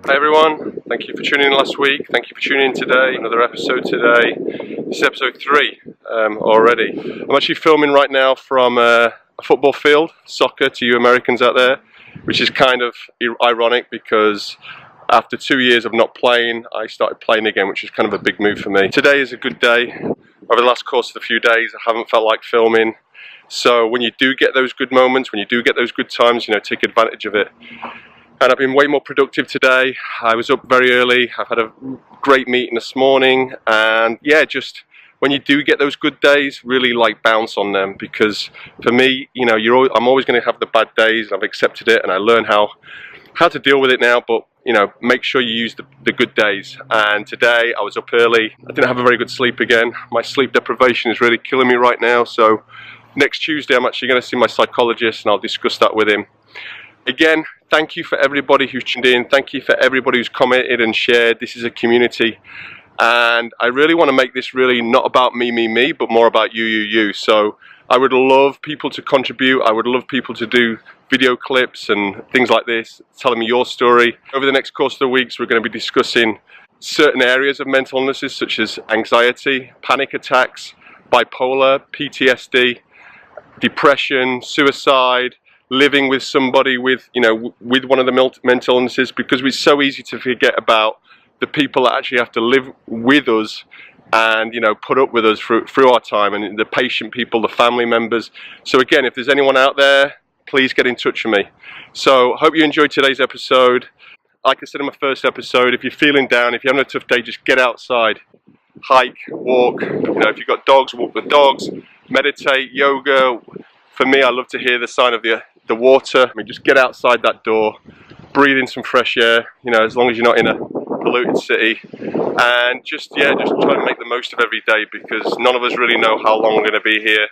Hi everyone, thank you for tuning in last week, thank you for tuning in today, another episode today. This is episode 3 already. I'm actually filming right now from a football field, soccer to you Americans out there, which is kind of ironic because after 2 years of not playing, I started playing again, which is kind of a big move for me. Today is a good day. Over the last course of the few days, I haven't felt like filming. So when you do get those good moments, when you do get those good times, take advantage of it. And I've been way more productive today. I was up very early. I've had a great meeting this morning, and yeah, just when you do get those good days, really bounce on them, because for me, I'm always going to have the bad days, and I've accepted it, and I learn how to deal with it now. But make sure you use the good days. And today I was up early. I didn't have a very good sleep again. My sleep deprivation is really killing me right now. So next Tuesday I'm actually going to see my psychologist, and I'll discuss that with him. Again, thank you for everybody who's tuned in. Thank you for everybody who's commented and shared. This is a community, and I really want to make this really not about me, but more about you. So I would love people to contribute. I would love people to do video clips and things like this, telling me your story. Over the next course of the weeks, we're going to be discussing certain areas of mental illnesses, such as anxiety, panic attacks, bipolar, PTSD, depression, suicide, living with somebody with one of the mental illnesses, because it's so easy to forget about the people that actually have to live with us and put up with us through our time, and the patient people, the family members. So again, if there's anyone out there, please get in touch with me. So hope you enjoyed today's episode. Like I said in my first episode, if you're feeling down, if you're having a tough day, just get outside, hike, walk. If you've got dogs, walk the dogs, meditate, yoga. For me, I love to hear the sound of the water. Just get outside that door, breathe in some fresh air, as long as you're not in a polluted city, and just try to make the most of every day, because none of us really know how long we're going to be here.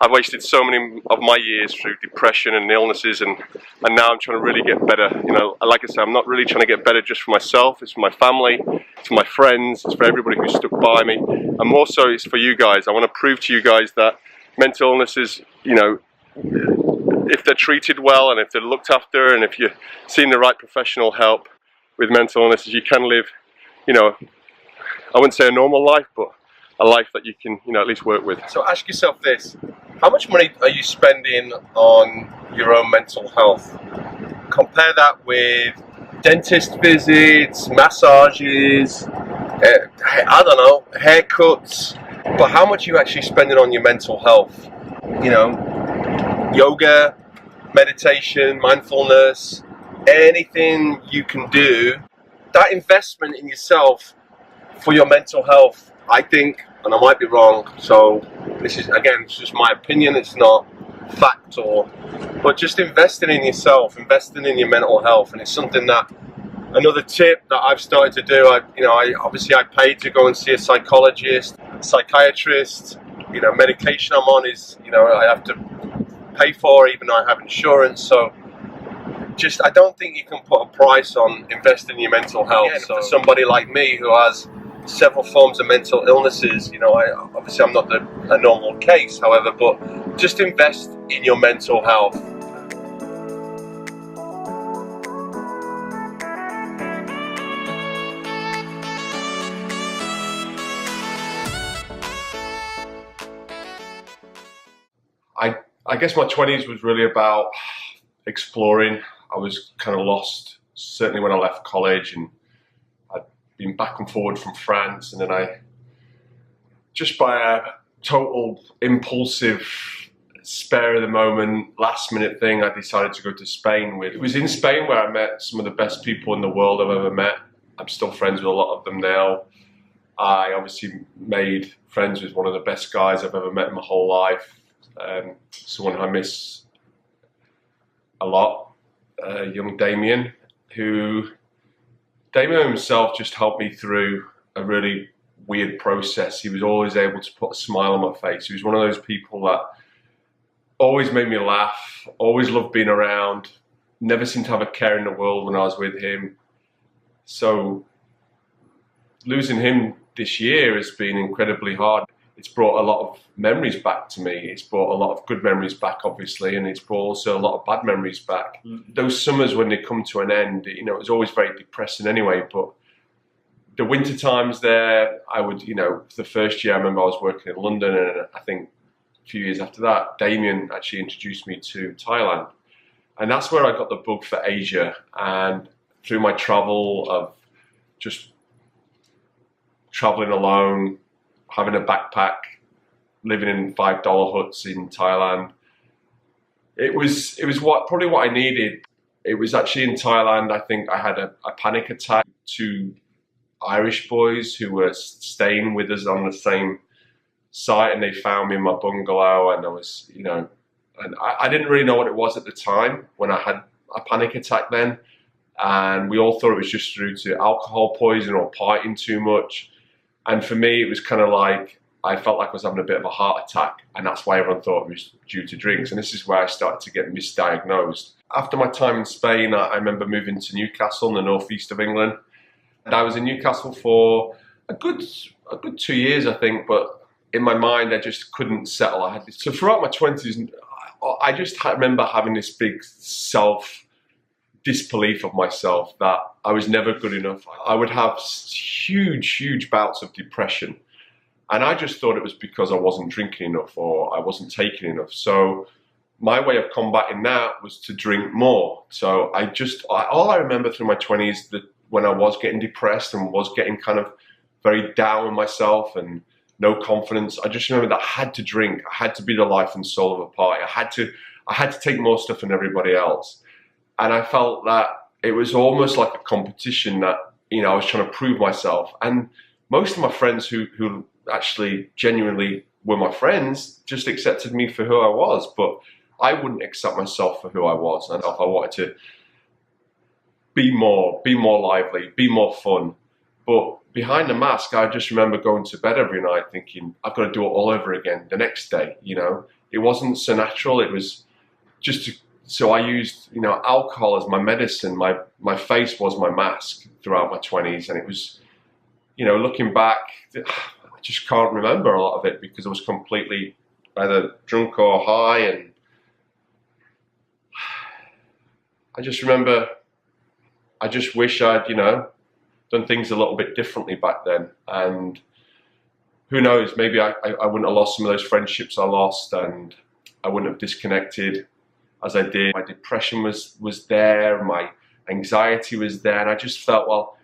I've wasted so many of my years through depression and illnesses, and now I'm trying to really get better. Like I said, I'm not really trying to get better just for myself. It's for my family, it's for my friends, it's for everybody who's stuck by me, and more so it's for you guys. I want to prove to you guys that mental illnesses, if they're treated well and if they're looked after, and if you're seeing the right professional help with mental illnesses, you can live, I wouldn't say a normal life, but a life that you can, at least work with. So ask yourself this: how much money are you spending on your own mental health? Compare that with dentist visits, massages, I don't know, haircuts. But how much are you actually spending on your mental health? Yoga, meditation, mindfulness, anything you can do. That investment in yourself for your mental health, I think, and I might be wrong, so this is, again, it's just my opinion, it's not fact, but just investing in yourself, investing in your mental health. And it's something that, another tip that I've started to do, I paid to go and see a psychologist, psychiatrist. Medication I'm on is, I have to pay for, even though I have insurance. So I don't think you can put a price on investing in your mental health. Yeah, so for somebody like me who has several forms of mental illnesses, obviously I'm not a normal case, however, but just invest in your mental health. I guess my 20s was really about exploring. I was kind of lost, certainly when I left college, and I'd been back and forward from France, and then just by a total impulsive, spare of the moment, last minute thing, I decided to go to Spain. It was in Spain where I met some of the best people in the world I've ever met. I'm still friends with a lot of them now. I obviously made friends with one of the best guys I've ever met in my whole life. Someone I miss a lot, young Damien, Damien himself just helped me through a really weird process. He was always able to put a smile on my face. He was one of those people that always made me laugh, always loved being around, never seemed to have a care in the world when I was with him. So losing him this year has been incredibly hard. it's brought a lot of memories back to me. It's brought a lot of good memories back, obviously, and it's brought also a lot of bad memories back. Those summers when they come to an end, you know, it was always very depressing anyway, but the winter times there, I would, you know, the first year I remember I was working in London, and I think a few years after that, Damien actually introduced me to Thailand. And that's where I got the bug for Asia. And through my travel of just traveling alone, having a backpack, living in $5 huts in Thailand, it was probably what I needed. It was actually in Thailand, I think I had a panic attack. Two Irish boys who were staying with us on the same site, and they found me in my bungalow, and I was, you know, and I didn't really know what it was at the time when I had a panic attack then, and we all thought it was just due to alcohol poison or partying too much. And for me, it was kind of like, I felt like I was having a bit of a heart attack, and that's why everyone thought it was due to drinks. And this is where I started to get misdiagnosed. After my time in Spain, I remember moving to Newcastle in the northeast of England. And I was in Newcastle for a good 2 years, I think, but in my mind, I just couldn't settle. So throughout my 20s, I just remember having this big disbelief of myself that I was never good enough. I would have huge bouts of depression. And I just thought it was because I wasn't drinking enough or I wasn't taking enough. So my way of combating that was to drink more. So all I remember through my 20s, that when I was getting depressed and was getting kind of very down on myself and no confidence, I just remember that I had to drink. I had to be the life and soul of a party. I had to take more stuff than everybody else. And I felt that it was almost like a competition that, you know, I was trying to prove myself. And most of my friends who actually genuinely were my friends just accepted me for who I was, but I wouldn't accept myself for who I was. And if I wanted to be more lively, be more fun. But behind the mask, I just remember going to bed every night thinking, I've got to do it all over again the next day, you know. It wasn't so natural, it was just so I used, you know, alcohol as my medicine. My face was my mask throughout my 20s, and it was, you know, looking back, I just can't remember a lot of it because I was completely either drunk or high, and I just remember, I just wish I'd, you know, done things a little bit differently back then. And who knows, maybe I wouldn't have lost some of those friendships I lost, and I wouldn't have disconnected as I did. My depression was there, my anxiety was there, and I just felt, well,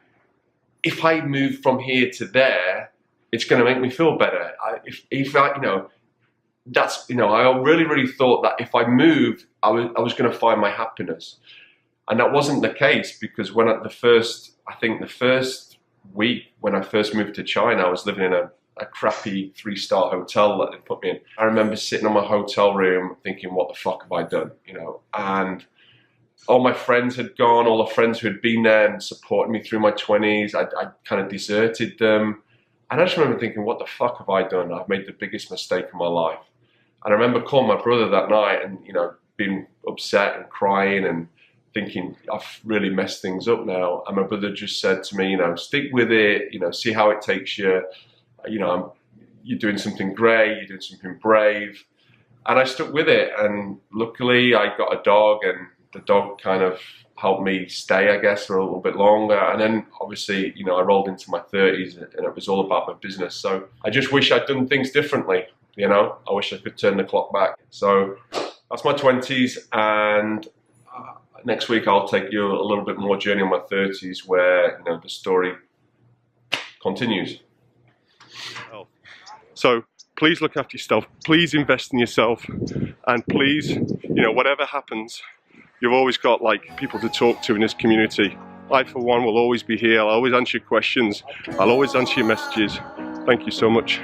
if I move from here to there, it's going to make me feel better. If I, you know, that's, you know, I really thought that if I moved, I was going to find my happiness. And that wasn't the case, because when the first week when I first moved to China, I was living in a crappy 3-star hotel that they put me in. I remember sitting in my hotel room thinking, what the fuck have I done, you know? And all my friends had gone, all the friends who had been there and supported me through my 20s, I kind of deserted them. And I just remember thinking, what the fuck have I done? I've made the biggest mistake of my life. And I remember calling my brother that night and, you know, being upset and crying and thinking, I've really messed things up now. And my brother just said to me, you know, stick with it, you know, see how it takes you. You know, you're doing something great, you're doing something brave. And I stuck with it. And luckily I got a dog, and the dog kind of helped me stay, I guess, for a little bit longer. And then obviously, you know, I rolled into my 30s and it was all about my business. So I just wish I'd done things differently, you know. I wish I could turn the clock back. So that's my 20s, and next week I'll take you a little bit more journey on my 30s, where, you know, the story continues. So please look after yourself, please invest in yourself, and please, you know, whatever happens, you've always got like people to talk to in this community. I, for one, will always be here. I'll always answer your questions. I'll always answer your messages. Thank you so much.